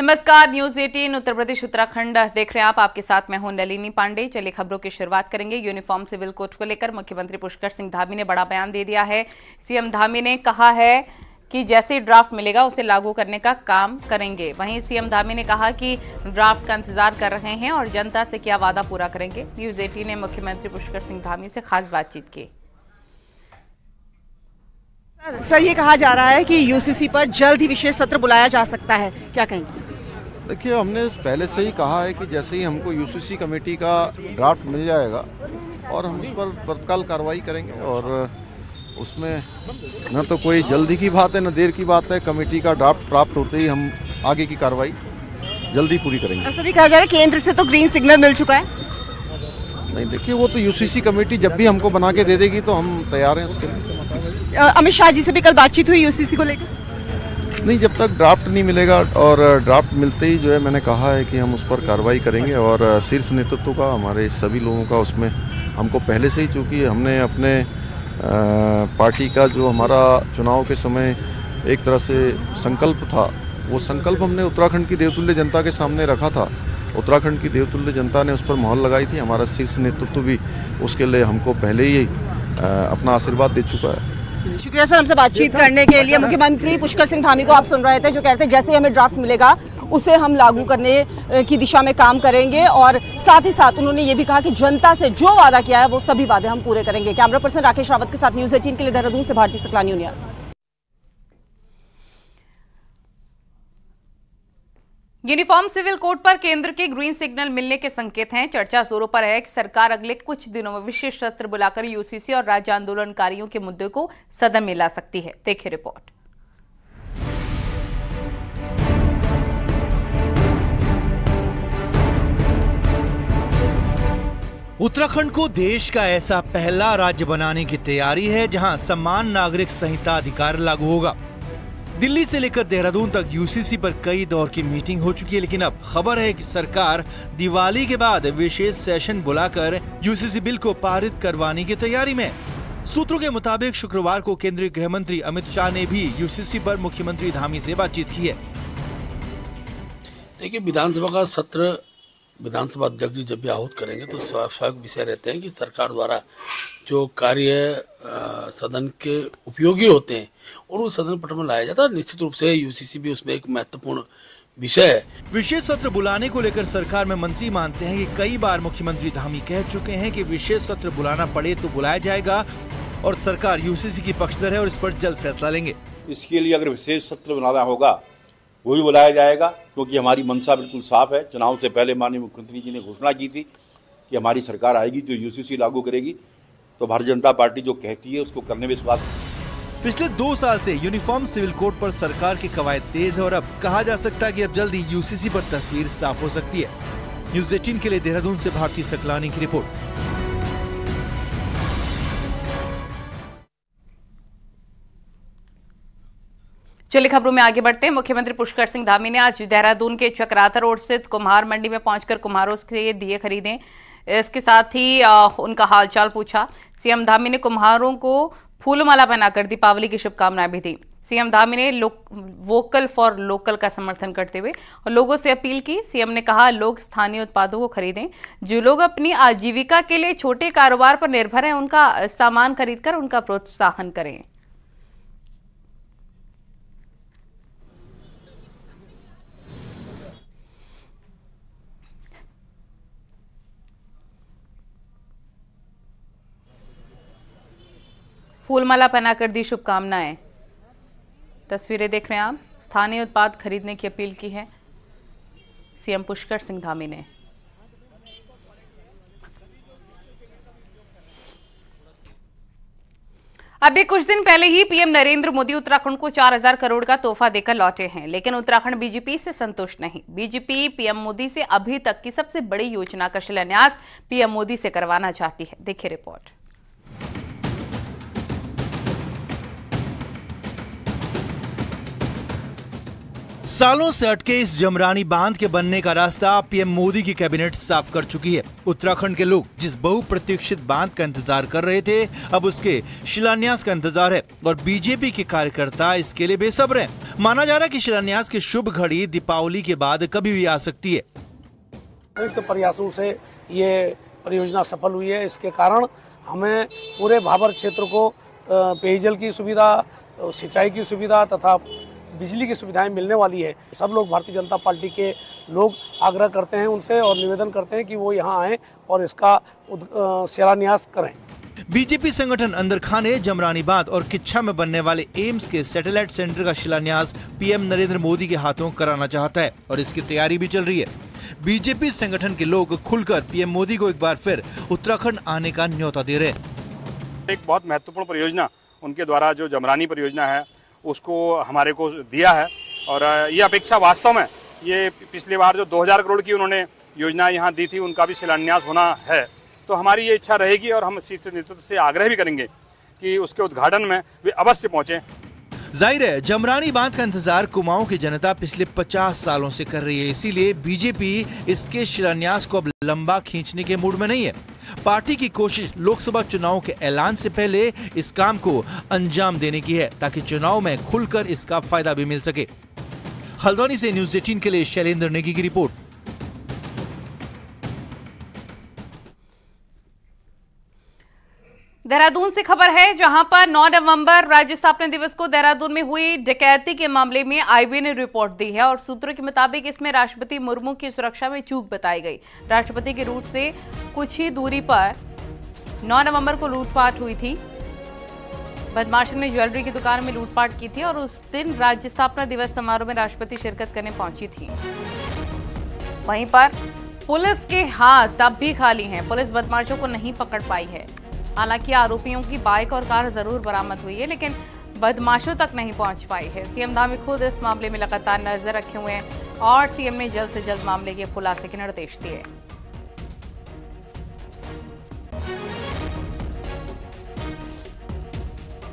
नमस्कार, न्यूज 18 उत्तर प्रदेश उत्तराखंड देख रहे हैं आप। आपके साथ मैं हूं नलिनी पांडे। चलिए खबरों की शुरुआत करेंगे। यूनिफॉर्म सिविल कोड को लेकर मुख्यमंत्री पुष्कर सिंह धामी ने बड़ा बयान दे दिया है। सीएम धामी ने कहा है कि जैसे ड्राफ्ट मिलेगा उसे लागू करने का काम करेंगे। वहीं सीएम धामी ने कहा कि ड्राफ्ट का इंतजार कर रहे हैं और जनता से क्या वादा पूरा करेंगे। न्यूज 18 ने मुख्यमंत्री पुष्कर सिंह धामी से खास बातचीत की। सर, ये कहा जा रहा है कि यूसीसी पर जल्द ही विशेष सत्र बुलाया जा सकता है, क्या कहेंगे? देखिए, हमने पहले से ही कहा है कि जैसे ही हमको यूसीसी कमेटी का ड्राफ्ट मिल जाएगा और हम उस पर तत्काल कार्रवाई करेंगे। और उसमें न तो कोई जल्दी की बात है न देर की बात है। कमेटी का ड्राफ्ट प्राप्त होते ही हम आगे की कार्रवाई जल्दी पूरी करेंगे। ऐसा भी कहा जा रहा है केंद्र से तो ग्रीन सिग्नल मिल चुका है। नहीं, देखिए, वो तो यूसीसी कमेटी जब भी हमको बना के दे देगी तो हम तैयार हैं उसके लिए। अमित शाह जी से भी कल बातचीत हुई यूसीसी को लेकर? नहीं, जब तक ड्राफ्ट नहीं मिलेगा और ड्राफ्ट मिलते ही जो है मैंने कहा है कि हम उस पर कार्रवाई करेंगे। और शीर्ष नेतृत्व का, हमारे सभी लोगों का उसमें हमको पहले से ही, चूँकि हमने अपने पार्टी का जो हमारा चुनाव के समय एक तरह से संकल्प था, वो संकल्प हमने उत्तराखंड की देवतुल्य जनता के सामने रखा था। उत्तराखंड की देवतुल्य जनता ने उस पर मोहर लगाई थी। हमारा शीर्ष नेतृत्व भी उसके लिए हमको पहले ही अपना आशीर्वाद दे चुका है। शुक्रिया सर, हमसे बातचीत करने के लिए। मुख्यमंत्री पुष्कर सिंह धामी को आप सुन रहे थे, जो कहते हैं जैसे हमें ड्राफ्ट मिलेगा उसे हम लागू करने की दिशा में काम करेंगे। और साथ ही साथ उन्होंने ये भी कहा कि जनता से जो वादा किया है वो सभी वादे हम पूरे करेंगे। कैमरा पर्सन राकेश रावत के साथ न्यूज 18 के लिए देहरादून से Bharti Saklani union. Uniform civil code पर केंद्र के ग्रीन सिग्नल मिलने के संकेत हैं। चर्चा जोरों पर है कि सरकार अगले कुछ दिनों में विशेष सत्र बुलाकर यूसीसी और राज्य आंदोलनकारियों के मुद्दे को सदन में ला सकती है। देखिए रिपोर्ट। उत्तराखंड को देश का ऐसा पहला राज्य बनाने की तैयारी है जहां समान नागरिक संहिता अधिकार लागू होगा। दिल्ली से लेकर देहरादून तक यूसीसी पर कई दौर की मीटिंग हो चुकी है, लेकिन अब खबर है कि सरकार दिवाली के बाद विशेष सेशन बुलाकर यूसीसी बिल को पारित करवाने की तैयारी में। सूत्रों के मुताबिक शुक्रवार को केंद्रीय गृह मंत्री अमित शाह ने भी यूसीसी पर मुख्यमंत्री धामी से बातचीत की है। देखिए, विधानसभा का सत्र विधानसभा अध्यक्ष जब भी आहूत करेंगे तो स्वाभाविक विषय रहते हैं कि सरकार द्वारा जो कार्य सदन के उपयोगी होते हैं और वो सदन पटल में लाया जाता है। निश्चित रूप से यूसीसी भी उसमें एक महत्वपूर्ण विषय है। विशेष सत्र बुलाने को लेकर सरकार में मंत्री मानते हैं कि कई बार मुख्यमंत्री धामी कह चुके हैं कि विशेष सत्र बुलाना पड़े तो बुलाया जाएगा और सरकार यूसीसी की पक्षधर है और इस पर जल्द फैसला लेंगे। इसके लिए अगर विशेष सत्र बुलाना होगा वो भी बुलाया जाएगा, क्योंकि हमारी मंशा बिल्कुल साफ है। चुनाव से पहले माननीय मुख्यमंत्री जी ने घोषणा की थी कि हमारी सरकार आएगी जो यूसीसी लागू करेगी, तो भारतीय जनता पार्टी जो कहती है उसको करने में विश्वास। पिछले 2 साल से यूनिफॉर्म सिविल कोड पर सरकार की कवायद तेज है और अब कहा जा सकता है कि अब जल्दी यूसीसी पर तस्वीर साफ हो सकती है। न्यूज 18 के लिए देहरादून से भारती सकलानी की रिपोर्ट। चलिए खबरों में आगे बढ़ते हैं। मुख्यमंत्री पुष्कर सिंह धामी ने आज देहरादून के चक्राता रोड स्थित कुम्हार मंडी में पहुंचकर कुम्हारों से दिए खरीदे। इसके साथ ही उनका हालचाल पूछा। सीएम धामी ने कुम्हारों को फूलमाला पहनाकर दीपावली की शुभकामनाएं भी दी। सीएम धामी ने वोकल फॉर लोकल का समर्थन करते हुए और लोगों से अपील की। सीएम ने कहा लोग स्थानीय उत्पादों को खरीदें। जो लोग अपनी आजीविका के लिए छोटे कारोबार पर निर्भर हैं उनका सामान खरीदकर उनका प्रोत्साहन करें। फूलमाला पहनाकर दी शुभकामनाएं। तस्वीरें देख रहे हैं आप। स्थानीय उत्पाद खरीदने की अपील की है सीएम पुष्कर सिंह धामी ने। अभी कुछ दिन पहले ही पीएम नरेंद्र मोदी उत्तराखंड को 4000 करोड़ का तोहफा देकर लौटे हैं, लेकिन उत्तराखंड बीजेपी से संतुष्ट नहीं। बीजेपी पीएम मोदी से अभी तक की सबसे बड़ी योजना का शिलान्यास पीएम मोदी से करवाना चाहती है। देखिए रिपोर्ट। सालों से अटके इस जमरानी बांध के बनने का रास्ता पीएम मोदी की कैबिनेट साफ कर चुकी है। उत्तराखंड के लोग जिस बहुप्रतीक्षित बांध का इंतजार कर रहे थे, अब उसके शिलान्यास का इंतजार है और बीजेपी के कार्यकर्ता इसके लिए बेसब्र हैं। माना जा रहा है कि शिलान्यास की शुभ घड़ी दीपावली के बाद कभी भी आ सकती है। संयुक्त प्रयासों से ये परियोजना सफल हुई है। इसके कारण हमें पूरे भाबर क्षेत्र को पेयजल की सुविधा, सिंचाई की सुविधा तथा बिजली की सुविधाएं मिलने वाली है। सब लोग भारतीय जनता पार्टी के लोग आग्रह करते हैं उनसे और निवेदन करते हैं कि वो यहाँ आएं और इसका शिलान्यास करें। बीजेपी संगठन अंदरखां ने जमरानी बांध और किच्छा में बनने वाले एम्स के सैटेलाइट सेंटर का शिलान्यास पीएम नरेंद्र मोदी के हाथों कराना चाहता है और इसकी तैयारी भी चल रही है। बीजेपी संगठन के लोग खुलकर पीएम मोदी को एक बार फिर उत्तराखंड आने का न्योता दे रहे हैं। एक बहुत महत्वपूर्ण परियोजना उनके द्वारा जो जमरानी परियोजना है उसको हमारे को दिया है और ये अपेक्षा वास्तव में ये पिछली बार जो 2000 करोड़ की उन्होंने योजना यहाँ दी थी उनका भी शिलान्यास होना है। तो हमारी ये इच्छा रहेगी और हम शीर्ष नेतृत्व से आग्रह भी करेंगे कि उसके उद्घाटन में वे अवश्य पहुंचे। जाहिर है जमरानी बांध का इंतजार कुमाऊं की जनता पिछले 50 सालों से कर रही है, इसीलिए बीजेपी इसके शिलान्यास को अब लंबा खींचने के मूड में नहीं है। पार्टी की कोशिश लोकसभा चुनाव के ऐलान से पहले इस काम को अंजाम देने की है ताकि चुनाव में खुलकर इसका फायदा भी मिल सके। हल्द्वानी से न्यूज़ 18 के लिए शैलेंद्र नेगी की रिपोर्ट। देहरादून से खबर है जहां पर 9 नवंबर राज्य स्थापना दिवस को देहरादून में हुई डकैती के मामले में आईबी ने रिपोर्ट दी है और सूत्रों के मुताबिक इसमें राष्ट्रपति मुर्मू की सुरक्षा में चूक बताई गई। राष्ट्रपति के रूट से कुछ ही दूरी पर 9 नवंबर को लूटपाट हुई थी। बदमाशों ने ज्वेलरी की दुकान में लूटपाट की थी और उस दिन राज्य स्थापना दिवस समारोह में राष्ट्रपति शिरकत करने पहुंची थी। वहीं पर पुलिस के हाथ तब भी खाली हैं। पुलिस बदमाशों को नहीं पकड़ पाई है। हालांकि आरोपियों की बाइक और कार जरूर बरामद हुई है लेकिन बदमाशों तक नहीं पहुंच पाई है। सीएम धामी खुद इस मामले में लगातार नजर रखे हुए हैं और सीएम ने जल्द से जल्द मामले के खुलासे के निर्देश दिए।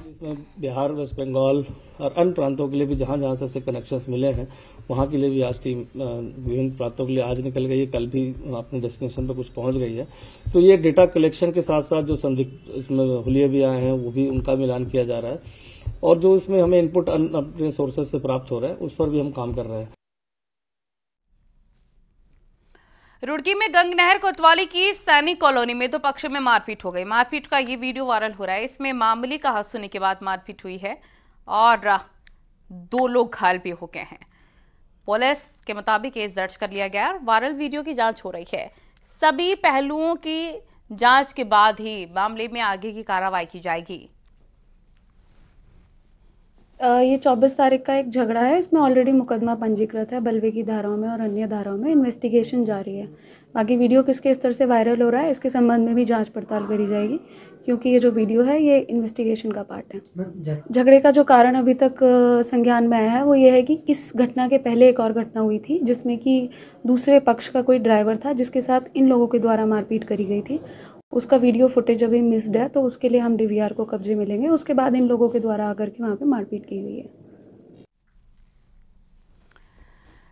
इसमें बिहार, वेस्ट बंगाल और अन्य प्रांतों के लिए भी जहां जहां से कनेक्शंस मिले हैं वहां के लिए भी आज टीम विभिन्न प्रांतों के लिए आज निकल गई है, कल भी अपने डेस्टिनेशन पर कुछ पहुंच गई है। तो ये डेटा कलेक्शन के साथ साथ जो संदिग्ध इसमें हुलिये भी आए हैं वो भी उनका मिलान किया जा रहा है और जो इसमें हमें इनपुट अपने सोर्सेज से प्राप्त हो रहा है उस पर भी हम काम कर रहे हैं। रुड़की में गंग नहर कोतवाली की सैनिक कॉलोनी में दो पक्षों में मारपीट हो गई। मारपीट का ये वीडियो वायरल हो रहा है। इसमें मामूली का हाथ सुनने के बाद मारपीट हुई है और 2 लोग घायल भी हो गए हैं। पुलिस के मुताबिक केस दर्ज कर लिया गया और वायरल वीडियो की जांच हो रही है। सभी पहलुओं की जांच के बाद ही मामले में आगे की कार्रवाई की जाएगी। ये 24 तारीख का एक झगड़ा है। इसमें ऑलरेडी मुकदमा पंजीकृत है बलवे की धाराओं में और अन्य धाराओं में। इन्वेस्टिगेशन जारी है। बाकी वीडियो किसके स्तर से वायरल हो रहा है इसके संबंध में भी जांच पड़ताल करी जाएगी क्योंकि ये जो वीडियो है ये इन्वेस्टिगेशन का पार्ट है। झगड़े का जो कारण अभी तक संज्ञान में आया है वो ये है कि इस घटना के पहले एक और घटना हुई थी जिसमें कि दूसरे पक्ष का कोई ड्राइवर था जिसके साथ इन लोगों के द्वारा मारपीट करी गई थी। उसका वीडियो फुटेज अभी मिस्ड है तो उसके लिए हम डीवीआर को कब्जे में लेंगे। उसके बाद इन लोगों के द्वारा आकर के वहाँ पे मारपीट की हुई है।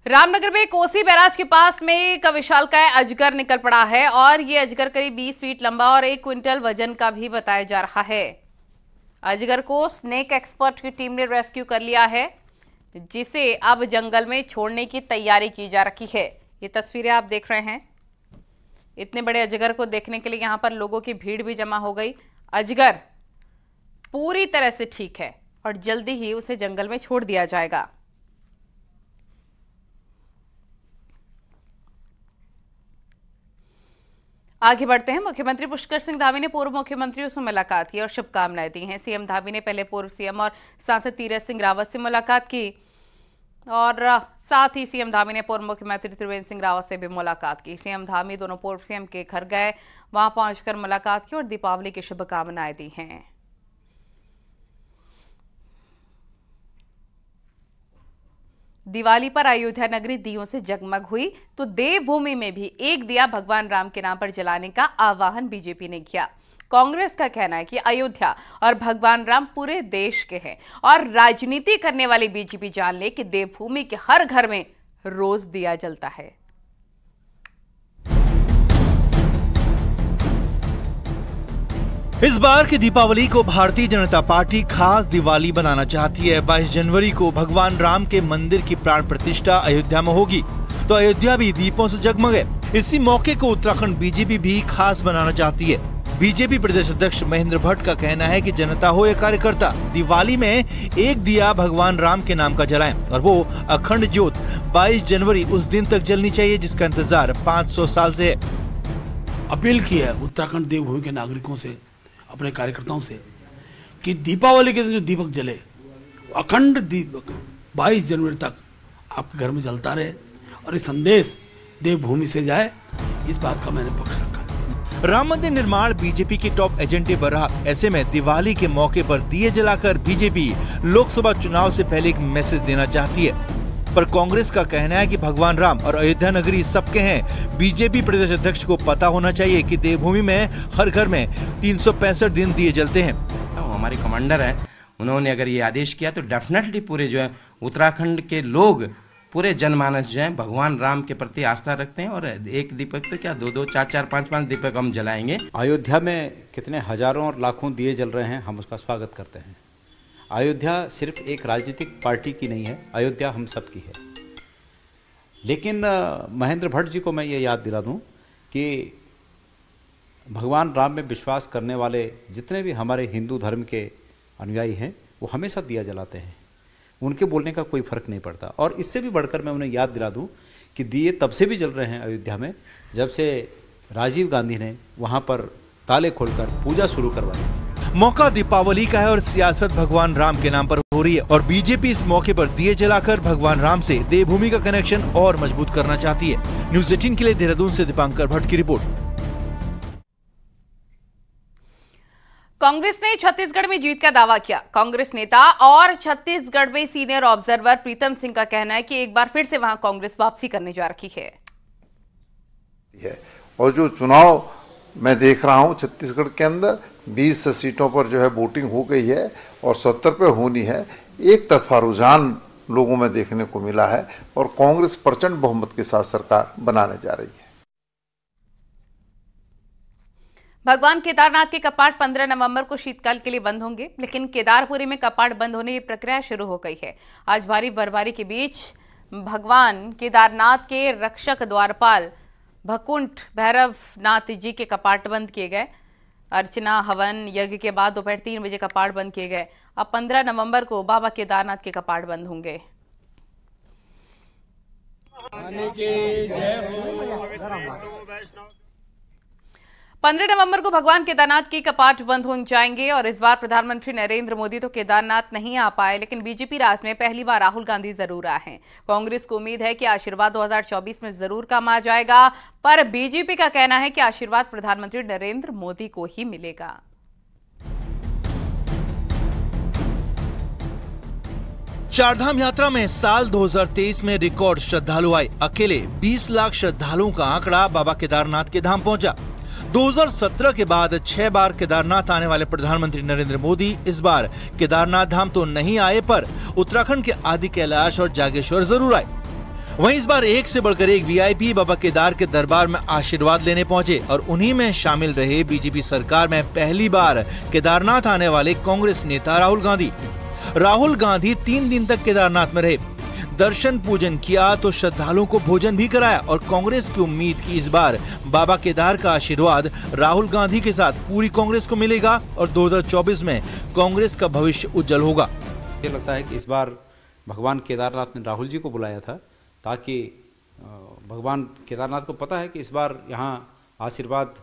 रामनगर में कोसी बैराज के पास में एक विशालकाय अजगर निकल पड़ा है और ये अजगर करीब 20 फीट लंबा और 1 क्विंटल वजन का भी बताया जा रहा है। अजगर को स्नेक एक्सपर्ट की टीम ने रेस्क्यू कर लिया है जिसे अब जंगल में छोड़ने की तैयारी की जा रही है। ये तस्वीरें आप देख रहे हैं। इतने बड़े अजगर को देखने के लिए यहां पर लोगों की भीड़ भी जमा हो गई। अजगर पूरी तरह से ठीक है और जल्दी ही उसे जंगल में छोड़ दिया जाएगा। आगे बढ़ते हैं। मुख्यमंत्री पुष्कर सिंह धामी ने पूर्व मुख्यमंत्रियों से मुलाकात की और शुभकामनाएं दी हैं। सीएम धामी ने पहले पूर्व सीएम और सांसद तीरथ सिंह रावत से मुलाकात की और साथ ही सीएम धामी ने पूर्व मुख्यमंत्री त्रिवेंद्र सिंह रावत से भी मुलाकात की। सीएम धामी दोनों पूर्व सीएम के घर गए, वहां पहुंचकर मुलाकात की और दीपावली की शुभकामनाएं दी हैं। दिवाली पर अयोध्या नगरी दियों से जगमग हुई तो देवभूमि में भी एक दिया भगवान राम के नाम पर जलाने का आह्वान बीजेपी ने किया। कांग्रेस का कहना है कि अयोध्या और भगवान राम पूरे देश के हैं और राजनीति करने वाली बीजेपी जान ले कि देवभूमि के हर घर में रोज दिया जलता है। इस बार की दीपावली को भारतीय जनता पार्टी खास दिवाली बनाना चाहती है। 22 जनवरी को भगवान राम के मंदिर की प्राण प्रतिष्ठा अयोध्या में होगी, तो अयोध्या भी दीपों से जगमगे। इसी मौके को उत्तराखंड बीजेपी भी खास बनाना चाहती है। बीजेपी प्रदेश अध्यक्ष महेंद्र भट्ट का कहना है कि जनता हो या कार्यकर्ता, दिवाली में एक दिया भगवान राम के नाम का जलाएं और वो अखंड ज्योत 22 जनवरी उस दिन तक जलनी चाहिए जिसका इंतजार 500 साल से है। अपील की है उत्तराखंड देवभूमि के नागरिकों से, अपने कार्यकर्ताओं से, कि दीपावली के दिन जो दीपक जले, अखंड दीपक 22 जनवरी तक आपके घर में जलता रहे और ये संदेश देवभूमि से जाए, इस बात का मैंने पक्ष रखा। राम मंदिर निर्माण बीजेपी की टॉप एजेंडे पर रहा। ऐसे में दिवाली के मौके पर दिए जलाकर बीजेपी लोकसभा चुनाव से पहले एक मैसेज देना चाहती है, पर कांग्रेस का कहना है कि भगवान राम और अयोध्या नगरी सबके हैं। बीजेपी प्रदेश अध्यक्ष को पता होना चाहिए कि देवभूमि में हर घर में 365 दिन दिए जलते हैं। हमारे कमांडर है, उन्होंने अगर ये आदेश किया तो डेफिनेटली पूरे जो है उत्तराखंड के लोग, पूरे जनमानस जो है भगवान राम के प्रति आस्था रखते हैं और एक दीपक तो क्या 2-2, 4-4, 5-5 दीपक हम जलाएंगे। अयोध्या में कितने हजारों और लाखों दिए जल रहे हैं, हम उसका स्वागत करते हैं। अयोध्या सिर्फ एक राजनीतिक पार्टी की नहीं है, अयोध्या हम सब की है। लेकिन महेंद्र भट्ट जी को मैं ये याद दिला दूं कि भगवान राम में विश्वास करने वाले जितने भी हमारे हिंदू धर्म के अनुयायी हैं वो हमेशा दिया जलाते हैं, उनके बोलने का कोई फर्क नहीं पड़ता। और इससे भी बढ़कर मैं उन्हें याद दिला दूं कि दिए तब से भी जल रहे हैं अयोध्या में जब से राजीव गांधी ने वहां पर ताले खोलकर पूजा शुरू करवाई। मौका दीपावली का है और सियासत भगवान राम के नाम पर हो रही है और बीजेपी इस मौके पर दिए जलाकर भगवान राम से देवभूमि का कनेक्शन और मजबूत करना चाहती है। न्यूज़ 18 के लिए देहरादून से दीपांकर भट्ट की रिपोर्ट। कांग्रेस ने छत्तीसगढ़ में जीत का दावा किया। कांग्रेस नेता और छत्तीसगढ़ में सीनियर ऑब्जर्वर प्रीतम सिंह का कहना है कि एक बार फिर से वहां कांग्रेस वापसी करने जा रही है। और जो चुनाव मैं देख रहा हूं छत्तीसगढ़ के अंदर 20 सीटों पर जो है वोटिंग हो गई है और 70 पे होनी है। एक तरफा रुझान लोगों में देखने को मिला है और कांग्रेस प्रचंड बहुमत के साथ सरकार बनाने जा रही है। भगवान केदारनाथ के कपाट 15 नवंबर को शीतकाल के लिए बंद होंगे, लेकिन केदारपुरी में कपाट बंद होने की प्रक्रिया शुरू हो गई है। आज भारी बर्फबारी के बीच भगवान केदारनाथ के रक्षक द्वारपाल भकुंठ भैरवनाथ जी के कपाट बंद किए गए। अर्चना हवन यज्ञ के बाद दोपहर 3 बजे कपाट बंद किए गए। अब 15 नवंबर को बाबा केदारनाथ के कपाट बंद होंगे। 15 नवंबर को भगवान केदारनाथ के कपाट बंद हो जाएंगे और इस बार प्रधानमंत्री नरेंद्र मोदी तो केदारनाथ नहीं आ पाए, लेकिन बीजेपी राज में पहली बार राहुल गांधी जरूर आए हैं। कांग्रेस को उम्मीद है कि आशीर्वाद 2024 में जरूर काम आ जाएगा, पर बीजेपी का कहना है कि आशीर्वाद प्रधानमंत्री नरेंद्र मोदी को ही मिलेगा। चारधाम यात्रा में साल 2023 में रिकॉर्ड श्रद्धालु आए। अकेले 20 लाख श्रद्धालुओं का आंकड़ा बाबा केदारनाथ के धाम पहुंचा। 2017 के बाद 6 बार केदारनाथ आने वाले प्रधानमंत्री नरेंद्र मोदी इस बार केदारनाथ धाम तो नहीं आए, पर उत्तराखंड के आदि कैलाश और जागेश्वर जरूर आए। वहीं इस बार एक से बढ़कर एक वीआईपी बाबा केदार के दरबार में आशीर्वाद लेने पहुंचे और उन्हीं में शामिल रहे बीजेपी सरकार में पहली बार केदारनाथ आने वाले कांग्रेस नेता राहुल गांधी। राहुल गांधी 3 दिन तक केदारनाथ में रहे, दर्शन पूजन किया तो श्रद्धालुओं को भोजन भी कराया और कांग्रेस की उम्मीद की इस बार बाबा केदार का आशीर्वाद राहुल गांधी के साथ पूरी कांग्रेस को मिलेगा और 2024 में कांग्रेस का भविष्य उज्जवल होगा। ये लगता है कि इस बार भगवान केदारनाथ ने राहुल जी को बुलाया था ताकि भगवान केदारनाथ को पता है कि इस बार यहाँ आशीर्वाद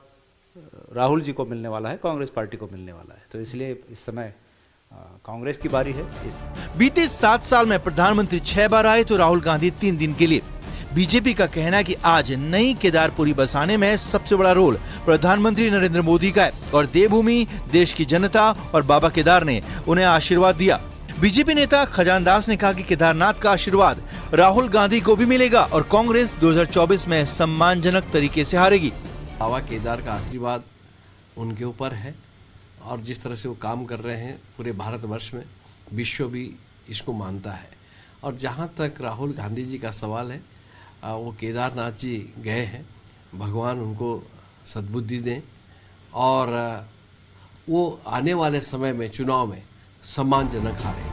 राहुल जी को मिलने वाला है, कांग्रेस पार्टी को मिलने वाला है, तो इसलिए इस समय कांग्रेस की बारी है। बीते 7 साल में प्रधानमंत्री 6 बार आए तो राहुल गांधी 3 दिन के लिए। बीजेपी का कहना है कि आज नई केदारपुरी बसाने में सबसे बड़ा रोल प्रधानमंत्री नरेंद्र मोदी का है और देवभूमि, देश की जनता और बाबा केदार ने उन्हें आशीर्वाद दिया। बीजेपी नेता खजानदास ने कहा कि केदारनाथ का आशीर्वाद राहुल गांधी को भी मिलेगा और कांग्रेस 2024 में सम्मानजनक तरीके से हारेगी। बाबा केदार का आशीर्वाद उनके ऊपर है और जिस तरह से वो काम कर रहे हैं पूरे भारतवर्ष में, विश्व भी इसको मानता है। और जहाँ तक राहुल गांधी जी का सवाल है, वो केदारनाथ जी गए हैं, भगवान उनको सद्बुद्धि दें और वो आने वाले समय में चुनाव में सम्मानजनक हारें।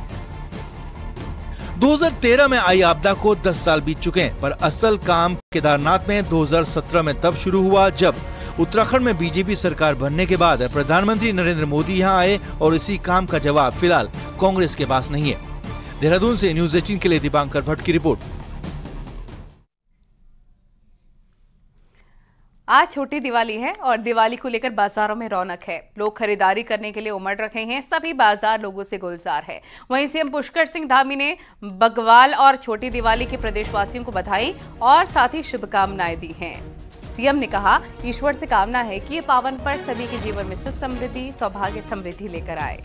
2013 में आई आपदा को 10 साल बीत चुके हैं, पर असल काम केदारनाथ में 2017 में तब शुरू हुआ जब उत्तराखंड में बीजेपी सरकार बनने के बाद प्रधानमंत्री नरेंद्र मोदी यहां आए और इसी काम का जवाब फिलहाल कांग्रेस के पास नहीं है। देहरादून से न्यूज़ 18 के लिए दीपांकर भट्ट की रिपोर्ट। आज छोटी दिवाली है और दिवाली को लेकर बाजारों में रौनक है। लोग खरीदारी करने के लिए उमड़ रहे हैं। सभी बाजार लोगों से गुलजार है। वहीं सीएम पुष्कर सिंह धामी ने बग्वाल और छोटी दिवाली के प्रदेशवासियों को बधाई और साथ ही शुभकामनाएं दी हैं। सीएम ने कहा, ईश्वर से कामना है कि ये पावन पर्व सभी के जीवन में सुख समृद्धि, सौभाग्य समृद्धि लेकर आए।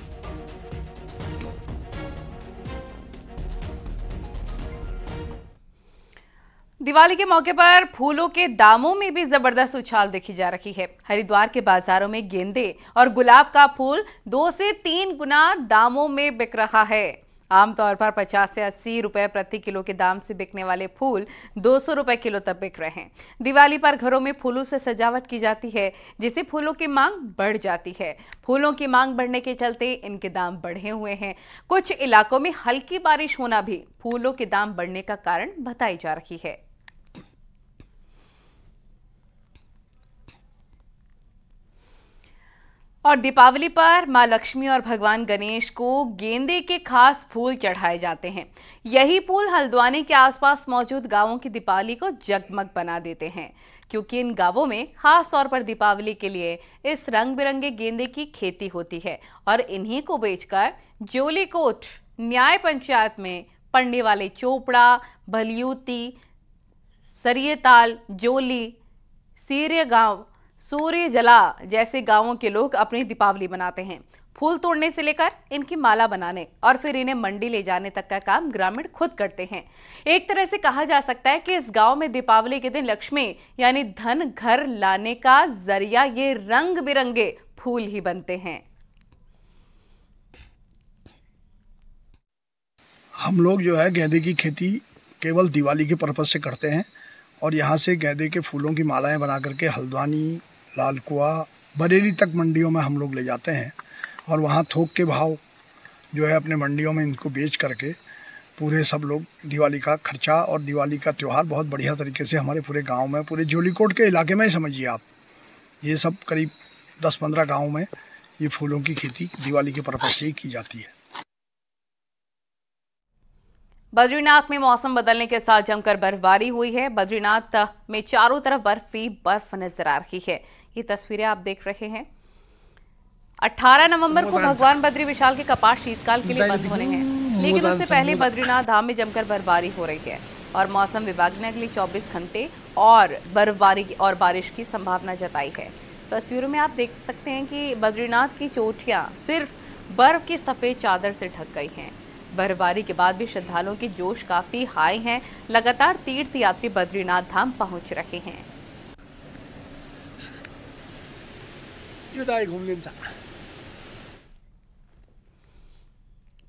दिवाली के मौके पर फूलों के दामों में भी जबरदस्त उछाल देखी जा रही है। हरिद्वार के बाजारों में गेंदे और गुलाब का फूल 2 से 3 गुना दामों में बिक रहा है। आमतौर पर 50 से 80 रुपए प्रति किलो के दाम से बिकने वाले फूल 200 रुपए किलो तक बिक रहे हैं। दिवाली पर घरों में फूलों से सजावट की जाती है, जिससे फूलों की मांग बढ़ जाती है। फूलों की मांग बढ़ने के चलते इनके दाम बढ़े हुए हैं। कुछ इलाकों में हल्की बारिश होना भी फूलों के दाम बढ़ने का कारण बताई जा रही है। और दीपावली पर मां लक्ष्मी और भगवान गणेश को गेंदे के खास फूल चढ़ाए जाते हैं। यही फूल हल्द्वानी के आसपास मौजूद गांवों की दीपावली को जगमग बना देते हैं, क्योंकि इन गांवों में खास तौर पर दीपावली के लिए इस रंग बिरंगे गेंदे की खेती होती है और इन्हीं को बेचकर जोलीकोट न्याय पंचायत में पड़ने वाले चोपड़ा, भलियूती, सरियताल, जोली, सीरे गांव, सूर्य जला जैसे गांवों के लोग अपनी दीपावली मनाते हैं। फूल तोड़ने से लेकर इनकी माला बनाने और फिर इन्हें मंडी ले जाने तक का काम ग्रामीण खुद करते हैं। एक तरह से कहा जा सकता है कि इस गांव में दीपावली के दिन लक्ष्मी यानी धन घर लाने का जरिया ये रंग बिरंगे फूल ही बनते हैं। हम लोग जो है गेंदे की खेती केवल दिवाली के पर्पज से करते हैं और यहाँ से गेंदे के फूलों की मालाएं बना करके हल्द्वानी, लालकुआ, बरेली तक मंडियों में हम लोग ले जाते हैं और वहाँ थोक के भाव जो है अपने मंडियों में इनको बेच करके पूरे सब लोग दिवाली का खर्चा और दिवाली का त्यौहार बहुत बढ़िया तरीके से हमारे पूरे गांव में, पूरे जोलीकोट के इलाके में ही समझिए आप, ये सब करीब 10-15 गाँव में ये फूलों की खेती दिवाली के पर्पज से ही की जाती है। बद्रीनाथ में मौसम बदलने के साथ जमकर बर्फबारी हुई है। बद्रीनाथ में चारों तरफ बर्फ ही बर्फ नजर आ रही है। ये तस्वीरें आप देख रहे हैं। 18 नवंबर को भगवान बद्री विशाल के कपाट शीतकाल के लिए बंद होने हैं, लेकिन उससे पहले बद्रीनाथ धाम में जमकर बर्फबारी हो रही है और मौसम विभाग ने अगले 24 घंटे और बर्फबारी और बारिश की संभावना जताई है। तस्वीरों में आप देख सकते हैं कि बद्रीनाथ की चोटियां सिर्फ बर्फ की सफेद चादर से ढक गई हैं। बर्फबारी के बाद भी श्रद्धालुओं की जोश काफी हाई है। लगातार तीर्थ यात्री बद्रीनाथ धाम पहुंच रहे हैं।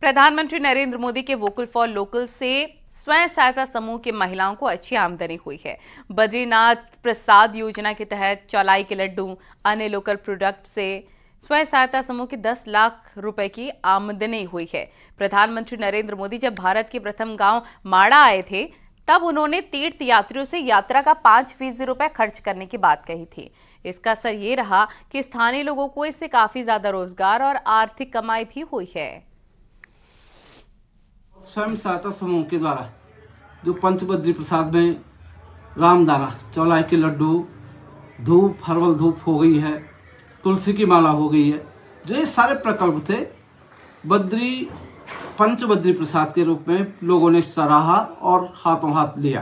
प्रधानमंत्री नरेंद्र मोदी के वोकल फॉर लोकल से स्वयं सहायता समूह की महिलाओं को अच्छी आमदनी हुई है। बद्रीनाथ प्रसाद योजना के तहत चौलाई के लड्डू, अन्य लोकल प्रोडक्ट से स्वयं सहायता समूह की 10 लाख रुपए की आमदनी हुई है। प्रधानमंत्री नरेंद्र मोदी जब भारत के प्रथम गांव माड़ा आए थे, तब उन्होंने तीर्थ यात्रियों से यात्रा का 5% रुपए खर्च करने की बात कही थी। इसका असर ये रहा कि स्थानीय लोगों को इससे काफी ज्यादा रोजगार और आर्थिक कमाई भी हुई है। स्वयं सहायता समूह के द्वारा जो पंचबद्री प्रसाद में रामदाना, चौलाई के लड्डू, धूप, हर्बल धूप हो गई है, तुलसी की माला हो गई है, जो ये सारे प्रकल्प थे पंचबद्री प्रसाद के रूप में लोगों ने सराहा और हाथों हाथ लिया।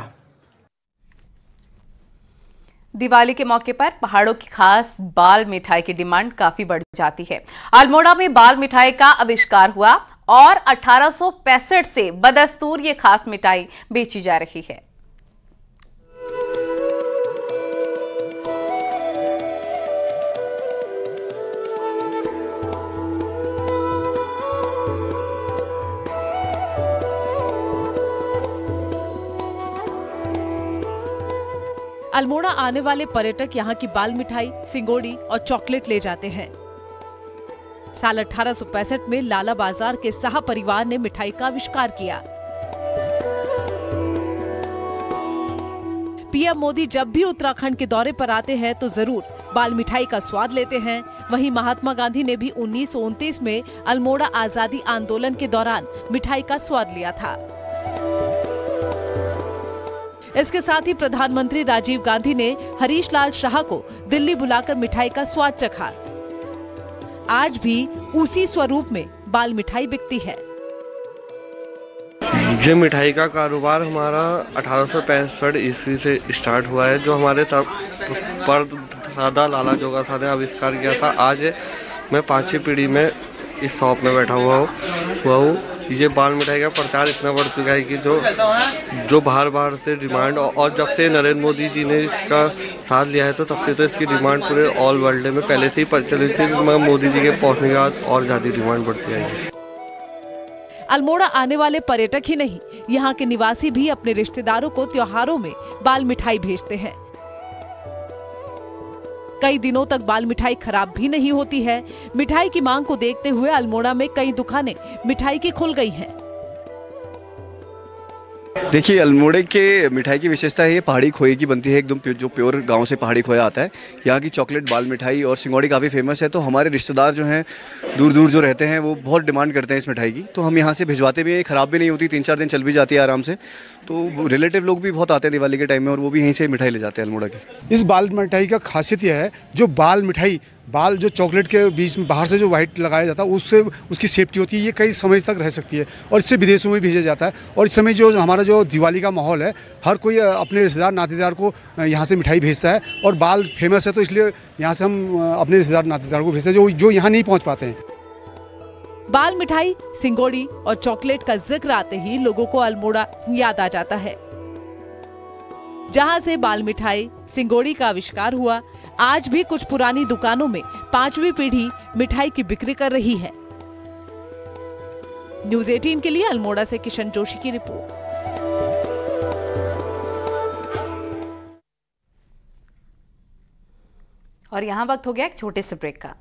दिवाली के मौके पर पहाड़ों की खास बाल मिठाई की डिमांड काफी बढ़ जाती है। अल्मोड़ा में बाल मिठाई का आविष्कार हुआ और 1865 से बदस्तूर ये खास मिठाई बेची जा रही है। अल्मोड़ा आने वाले पर्यटक यहाँ की बाल मिठाई, सिंगोड़ी और चॉकलेट ले जाते हैं। साल 1865 में लाला बाजार के शाह परिवार ने मिठाई का आविष्कार किया। पीएम मोदी जब भी उत्तराखंड के दौरे पर आते हैं तो जरूर बाल मिठाई का स्वाद लेते हैं। वहीं महात्मा गांधी ने भी 1929 में अल्मोड़ा आजादी आंदोलन के दौरान मिठाई का स्वाद लिया था। इसके साथ ही प्रधानमंत्री राजीव गांधी ने हरीश लाल शाह को दिल्ली बुलाकर मिठाई का स्वाद चखा। आज भी उसी स्वरूप में बाल मिठाई बिकती है। ये मिठाई का कारोबार हमारा 1865 ईस्वी से स्टार्ट हुआ है, जो हमारे परदादा लाला जोगा साहब ने आविष्कार किया था। आज मैं 5वीं पीढ़ी में इस शॉप में बैठा हुआ हूँ। ये बाल मिठाई का प्रचार इतना बढ़ चुका है कि जो बाहर से डिमांड, और जब से नरेंद्र मोदी जी ने इसका साथ लिया है तो तब से तो इसकी डिमांड पूरे ऑल वर्ल्ड में पहले से ही प्रचलित थी, मगर मोदी जी के पहुँचने के बाद और ज़्यादा डिमांड बढ़ती है। अल्मोड़ा आने वाले पर्यटक ही नहीं, यहाँ के निवासी भी अपने रिश्तेदारों को त्योहारों में बाल मिठाई भेजते हैं। कई दिनों तक बाल मिठाई खराब भी नहीं होती है। मिठाई की मांग को देखते हुए अल्मोड़ा में कई दुकानें मिठाई की खुल गई हैं। देखिए, अल्मोड़े के मिठाई की विशेषता है ये पहाड़ी खोए की बनती है, एकदम जो प्योर गांव से पहाड़ी खोया आता है। यहाँ की चॉकलेट बाल मिठाई और सिंगोड़ी काफ़ी फेमस है, तो हमारे रिश्तेदार जो हैं दूर दूर जो रहते हैं वो बहुत डिमांड करते हैं इस मिठाई की, तो हम यहाँ से भिजवाते भी हैं। ख़राब भी नहीं होती, 3-4 दिन चल भी जाती है आराम से। तो रिलेटिव लोग भी बहुत आते हैं दिवाली के टाइम में, और वो भी यहीं से मिठाई ले जाते हैं अल्मोड़ा की। इस बाल मिठाई का खासियत यह है, जो बाल मिठाई बाल जो चॉकलेट के बीच में बाहर से जो वाइट लगाया जाता है उससे उसकी सेफ्टी होती है, ये कई समय तक रह सकती है, और इससे विदेशों में भेजा जाता है। और इस समय जो हमारा जो दिवाली का माहौल है, हर कोई अपने रिश्तेदार नातेदार को यहाँ से मिठाई भेजता है, और बाल फेमस है तो इसलिए यहाँ से हम अपने रिश्तेदार नातेदार को भेजते हैं जो यहाँ नहीं पहुँच पाते हैं। बाल मिठाई, सिंगोड़ी और चॉकलेट का जिक्र आते ही लोगों को अल्मोड़ा याद आ जाता है, जहाँ से बाल मिठाई, सिंगोड़ी का आविष्कार हुआ। आज भी कुछ पुरानी दुकानों में 5वीं पीढ़ी मिठाई की बिक्री कर रही है। न्यूज़ 18 के लिए अल्मोड़ा से किशन जोशी की रिपोर्ट। और यहाँ वक्त हो गया एक छोटे से ब्रेक का।